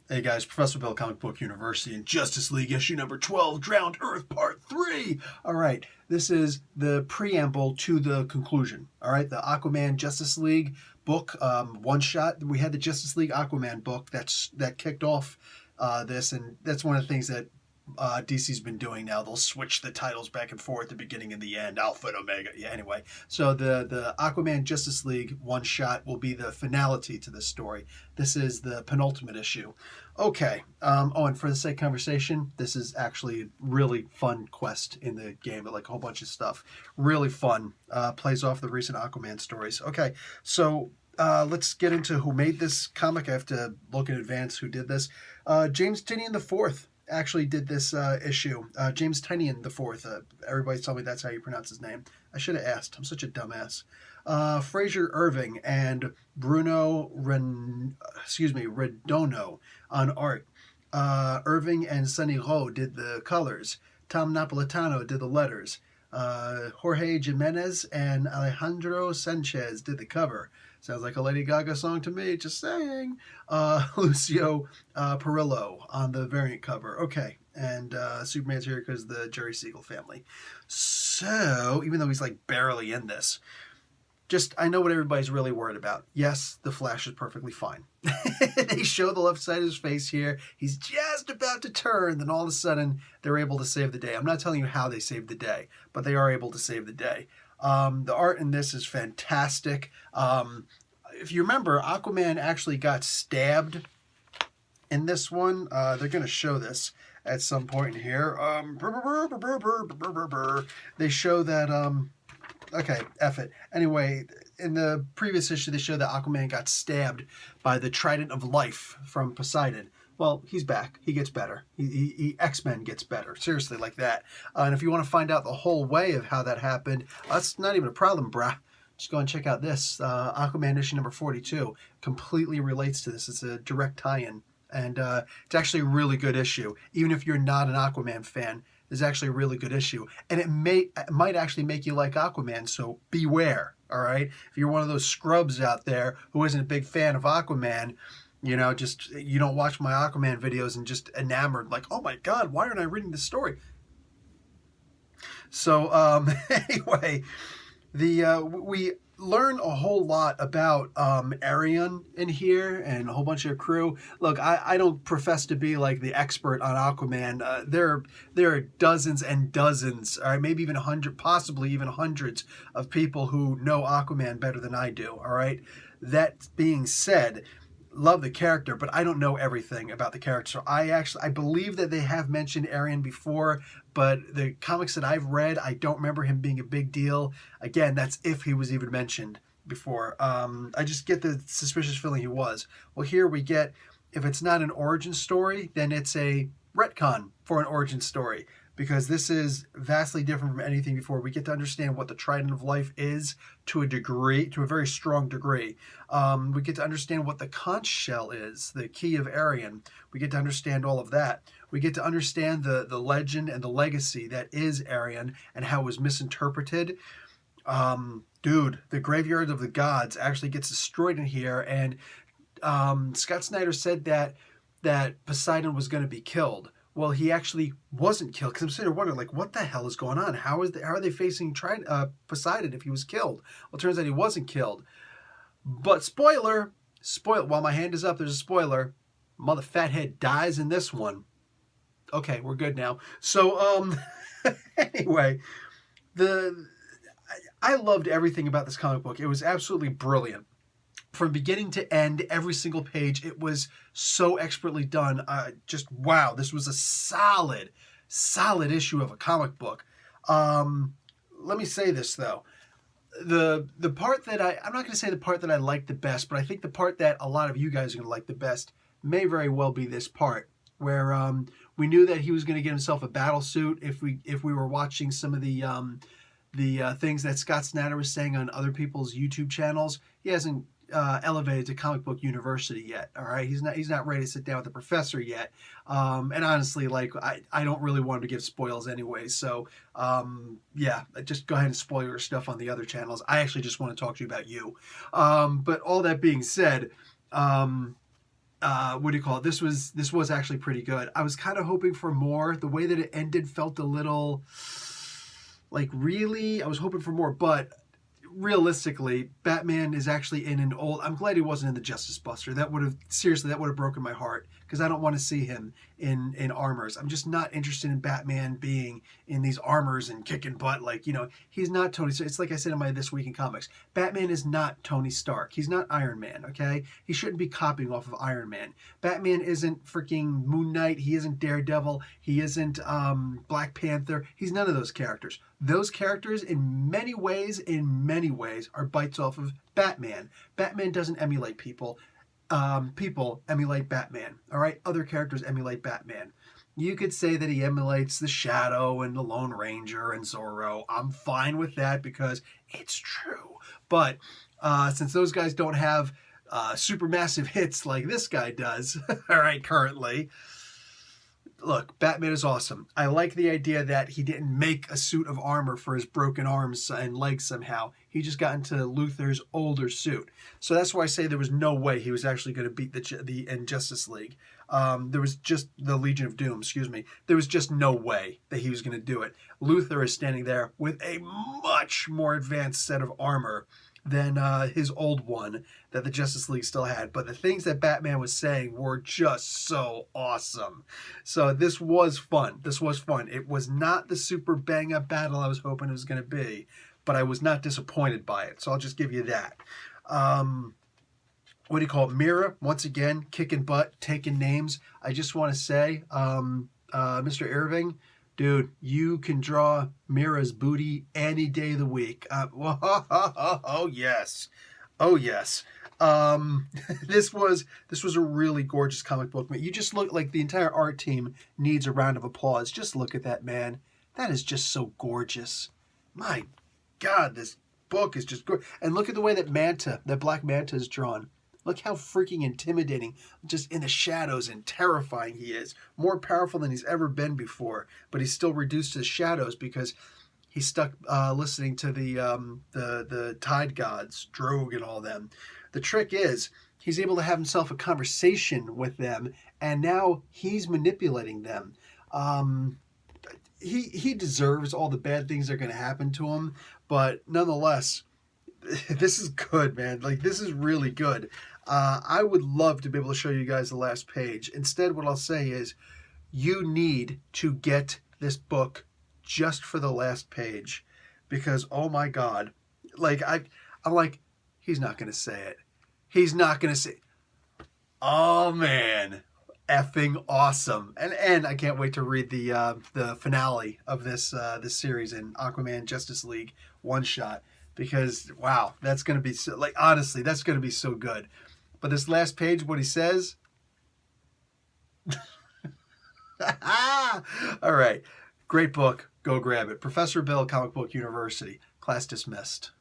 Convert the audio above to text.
Hey guys, Professor Bill, Comic Book University, and Justice League issue number 12, Drowned Earth Part 3. All right, this is the preamble to the conclusion. All right, the Aquaman Justice League book, one shot. We had the Justice League Aquaman book that kicked off this, and that's one of the things that DC's been doing now. They'll switch the titles back and forth, the beginning and the end, Alpha and Omega. Yeah, anyway. So the Aquaman Justice League one shot will be the finality to this story. This is the penultimate issue. Okay. And for the sake of conversation, this is actually a really fun quest in the game. Like a whole bunch of stuff. Really fun. Plays off the recent Aquaman stories. Okay. So let's get into who made this comic. I have to look in advance who did this. James Tynion IV actually did this issue. James Tynion IV. Everybody's telling me that's how you pronounce his name. I should have asked. I'm such a dumbass. Fraser Irving and Bruno Redondo on art. Irving and Sonny Rowe did the colors. Tom Napolitano did the letters. Jorge Jimenez and Alejandro Sanchez did the cover. Sounds like a Lady Gaga song to me, just saying. Lucio Perillo on the variant cover. Okay, and Superman's here because the Jerry Siegel family. So, even though he's like barely in this, I know what everybody's really worried about. Yes, the Flash is perfectly fine. They show the left side of his face here. He's just about to turn, then all of a sudden, they're able to save the day. I'm not telling you how they saved the day, but they are able to save the day. The art in this is fantastic. If you remember, Aquaman actually got stabbed in this one. They're going to show this at some point in here. They show that... Okay, F it. Anyway, in the previous issue, they showed that Aquaman got stabbed by the Trident of Life from Poseidon. Well, he's back. He gets better. He X-Men gets better. Seriously, like that. And if you want to find out the whole way of how that happened, that's not even a problem, brah. Just go and check out this. Aquaman issue number 42 completely relates to this. It's a direct tie-in. And it's actually a really good issue. Even if you're not an Aquaman fan, it's actually a really good issue. And it might actually make you like Aquaman, so beware, all right? If you're one of those scrubs out there who isn't a big fan of Aquaman, you know, you don't watch my Aquaman videos and just enamored, like, oh my God, why aren't I reading this story? So, anyway, we learn a whole lot about Arion in here and a whole bunch of crew. Look, I don't profess to be like the expert on Aquaman. There are dozens and dozens, all right, maybe even 100, possibly even hundreds of people who know Aquaman better than I do, all right? That being said, love the character, but I don't know everything about the character. So I believe that they have mentioned Arion before, but the comics that I've read, I don't remember him being a big deal. Again, that's if he was even mentioned before. I just get the suspicious feeling he was. Well, here we get, if it's not an origin story, then it's a retcon for an origin story, because this is vastly different from anything before. We get to understand what the Trident of Life is to a degree, to a very strong degree. We get to understand what the conch shell is, the key of Arion. We get to understand all of that. We get to understand the legend and the legacy that is Arion and how it was misinterpreted. Dude, the Graveyard of the Gods actually gets destroyed in here, and Scott Snyder said that Poseidon was going to be killed. Well, he actually wasn't killed, because I'm sitting there wondering, like, what the hell is going on? How are they facing Poseidon if he was killed? Well, it turns out he wasn't killed. But spoiler, while my hand is up, there's a spoiler. Mother Fathead dies in this one. Okay, we're good now. So, anyway, I loved everything about this comic book. It was absolutely brilliant. From beginning to end, every single page, it was so expertly done. Just, wow, this was a solid issue of a comic book. Let me say this, though. The part that I'm not going to say the part that I liked the best, but I think the part that a lot of you guys are going to like the best may very well be this part, where we knew that he was going to get himself a battle suit if we were watching some of the things that Scott Snyder was saying on other people's YouTube channels. He hasn't elevated to Comic Book University yet. All right, he's not ready to sit down with the professor yet. And honestly, like, I don't really want to give spoils anyway. So yeah, just go ahead and spoil your stuff on the other channels. I actually just want to talk to you about you. But all that being said, what do you call it? This was actually pretty good. I was kind of hoping for more. The way that it ended felt a little like, really, I was hoping for more, but realistically, Batman is actually in an old. I'm glad he wasn't in the Justice Buster. That would have broken my heart, because I don't want to see him in armors. I'm just not interested in Batman being in these armors and kicking butt. Like, he's not Tony Stark. It's like I said in my This Week in Comics. Batman is not Tony Stark. He's not Iron Man. Okay, he shouldn't be copying off of Iron Man. Batman isn't freaking Moon Knight. He isn't Daredevil. He isn't Black Panther. He's none of those characters. Those characters, in many ways, are bites off of Batman. Batman doesn't emulate people. People emulate Batman. All right? Other characters emulate Batman. You could say that he emulates the Shadow and the Lone Ranger and Zorro. I'm fine with that because it's true. But since those guys don't have supermassive hits like this guy does, all right, currently, look, Batman is awesome. I like the idea that he didn't make a suit of armor for his broken arms and legs somehow. He just got into Luthor's older suit. So that's why I say there was no way he was actually going to beat the Injustice League. There was just the Legion of Doom, excuse me. There was just no way that he was going to do it. Luthor is standing there with a much more advanced set of armor than his old one that the Justice League still had. But the things that Batman was saying were just so awesome. So this was fun. It was not the super bang-up battle I was hoping it was going to be, but I was not disappointed by it. So I'll just give you that. What do you call it? Mira, once again, kicking butt, taking names. I just want to say, Mr. Irving, dude, you can draw Mira's booty any day of the week. Oh yes. This was a really gorgeous comic book. You just look like the entire art team needs a round of applause. Just look at that, man. That is just so gorgeous. My God, this book is just good. And look at the way that Black Manta is drawn. Look how freaking intimidating, just in the shadows, and terrifying he is. More powerful than he's ever been before, but he's still reduced to the shadows because he's stuck listening to the Tide Gods, Drogue and all them. The trick is he's able to have himself a conversation with them, and now he's manipulating them. He deserves all the bad things that are going to happen to him, but nonetheless, this is good, man. Like, this is really good. I would love to be able to show you guys the last page. Instead, what I'll say is you need to get this book just for the last page, because, oh my God, like, I'm like, he's not going to say it. He's not going to say, oh man, effing awesome. And I can't wait to read the finale of this series in Aquaman Justice League one shot, because wow, that's going to be so, like, honestly, that's going to be so good. But this last page, what he says, all right, great book, go grab it. Professor Bill, Comic Book University, class dismissed.